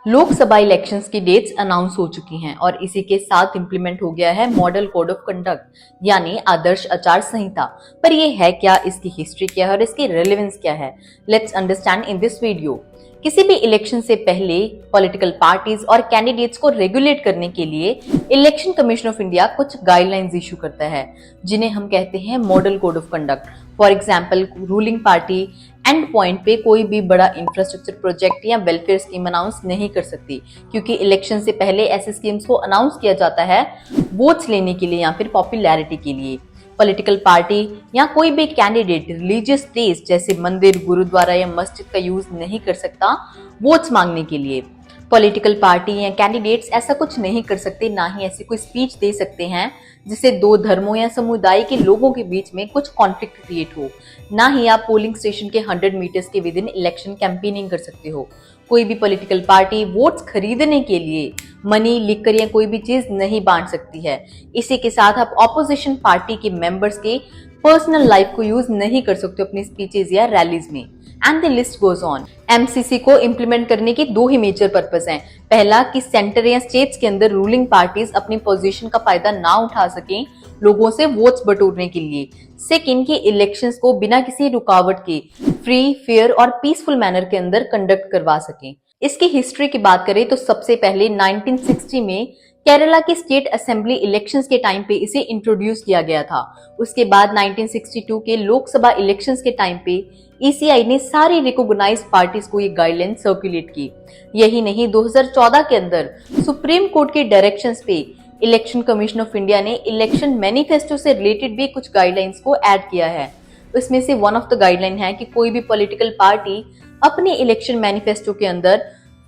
Lok Sabha elections की dates announce हो चुकी हैं और इसी के साथ इंप्लीमेंट हो गया है मॉडल कोड ऑफ कंडक्ट यानी आदर्श आचार संहिता। पर ये है क्या, इसकी हिस्ट्री क्या है और इसकी रेलेवेंस क्या है? Let's understand in this video. किसी भी इलेक्शन से पहले पॉलिटिकल पार्टीज और कैंडिडेट्स को रेगुलेट करने के लिए इलेक्शन कमीशन ऑफ इंडिया कुछ गाइडलाइंस इशू करता है, जिन्हें हम कहते हैं model code of conduct. For example, ruling party and point पे कोई भी बड़ा इंफ्रास्ट्रक्चर प्रोजेक्ट या वेलफेयर स्कीम अनाउंस नहीं कर सकती, क्योंकि इलेक्शन से पहले ऐसे स्कीम्स को अनाउंस किया जाता है वोट्स लेने के लिए या फिर पॉपुलैरिटी के लिए। पॉलिटिकल पार्टी या कोई भी कैंडिडेट रिलीजियस प्लेस जैसे मंदिर, गुरुद्वारा या मस्जिद का यूज नहीं कर सकता वोट्स मांगने के लिए। पॉलिटिकल पार्टी या कैंडिडेट्स ऐसा कुछ नहीं कर सकते, ना ही ऐसी कोई स्पीच दे सकते हैं जिससे दो धर्मों या समुदाय के लोगों के बीच में कुछ कॉन्फ्लिक्ट क्रिएट हो। ना ही आप पोलिंग स्टेशन के 100 मीटर्स के विद इन इलेक्शन कैंपेनिंग कर सकते हो। कोई भी पॉलिटिकल पार्टी वोट्स खरीदने के लिए मनी, लिकर या कोई भी चीज नहीं बांट सकती है। इसी के साथ आप ऑपोजिशन पार्टी के मेंबर्स के पर्सनल लाइफ को यूज नहीं कर सकते अपनी स्पीचेस या रैलीज में। And the list goes on. MCC को इम्प्लीमेंट करने के दो ही मेजर पर्पस हैं। पहला कि सेंटर या स्टेट्स के अंदर रूलिंग पार्टीज अपनी पोजीशन का फायदा ना उठा सकें लोगों से वोट्स बटोरने के लिए। सेकंड कि इलेक्शंस को बिना किसी रुकावट के फ्री, फेयर और पीसफुल मैनर के अंदर कंडक्ट करवा सकें। इसकी हिस्ट्री की बात करें तो सबसे पहले 1960 में केरला की स्टेट असेंबली इलेक्शंस के टाइम पे इसे इंट्रोड्यूस किया गया था। उसके बाद 1962 के लोकसभा इलेक्शंस के टाइम पे ईसीआई ने सारी रिकॉग्नाइज्ड पार्टीज को ये गाइडलाइन सर्कुलेट की। यही नहीं, 2014 के अंदर सुप्रीम कोर्ट के डायरेक्शंस पे इलेक्शन कमीशन ऑफ इंडिया ने इलेक्शन मैनिफेस्टो से रिलेटेड भी कुछ गाइडलाइंस को ऐड किया है। उसमें से वन ऑफ द गाइडलाइन है कि कोई भी पॉलिटिकल पार्टी अपने इलेक्शन मैनिफेस्टो के अंदर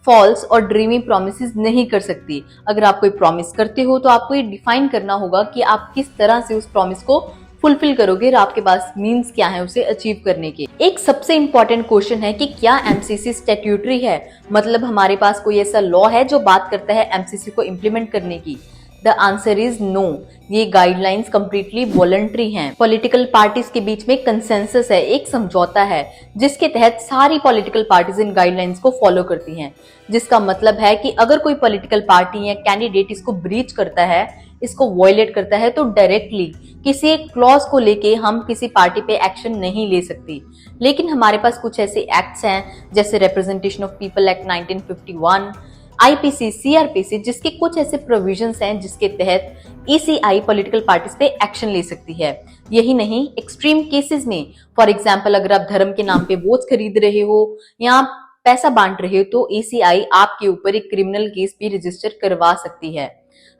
फॉल्स और ड्रीमी प्रोमिसेस नहीं कर सकती। अगर आप कोई प्रॉमिस करते हो तो आपको ये डिफाइन करना होगा कि आप किस तरह से उस प्रॉमिस को फुलफिल करोगे और आपके पास मीन्स क्या है उसे अचीव करने के। एक सबसे इंपॉर्टेंट क्वेश्चन है कि क्या एमसीसी स्टैट्यूटरी है, मतलब हमारे पास कोई ऐसा लॉ है जो बात करता है एमसीसी को इम्प्लीमेंट करने की। The answer is no. ये गाइडलाइंस कंप्लीटली वॉलंटरी हैं। पॉलिटिकल पार्टीज के बीच में कंसेंसस है, एक समझौता है जिसके तहत सारी पॉलिटिकल पार्टीज इन गाइडलाइंस को फॉलो करती हैं। जिसका मतलब है कि अगर कोई पॉलिटिकल पार्टी या कैंडिडेट इसको ब्रीच करता है, इसको वॉयलेट करता है, तो डायरेक्टली किसी एक क्लॉज को लेके हम किसी पार्टी पे एक्शन नहीं ले सकती। लेकिन हमारे पास कुछ ऐसे एक्ट्स हैं जैसे representation of people act 1951, IPC, CrPC, जिसके कुछ ऐसे प्रोविजंस हैं जिसके तहत ईसीआई पॉलिटिकल पार्टीज पे एक्शन ले सकती है। यही नहीं, एक्सट्रीम केसेस में, फॉर एग्जांपल अगर आप धर्म के नाम पे वोट्स खरीद रहे हो या पैसा बांट रहे हो, तो ईसीआई आपके ऊपर एक क्रिमिनल केस भी रजिस्टर करवा सकती है।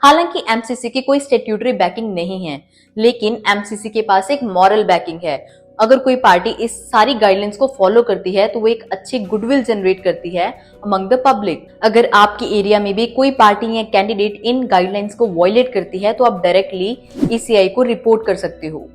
हालांकि एमसीसी की कोई स्टैट्यूटरी बैकिंग नहीं है, लेकिन एमसीसी के पास एक मॉरल बैकिंग है। अगर कोई पार्टी इस सारी गाइडलाइंस को फॉलो करती है तो वो एक अच्छी गुडविल जनरेट करती है अमंग द पब्लिक। अगर आपके एरिया में भी कोई पार्टी या कैंडिडेट इन गाइडलाइंस को वॉयलेट करती है तो आप डायरेक्टली ईसीआई को रिपोर्ट कर सकते हो।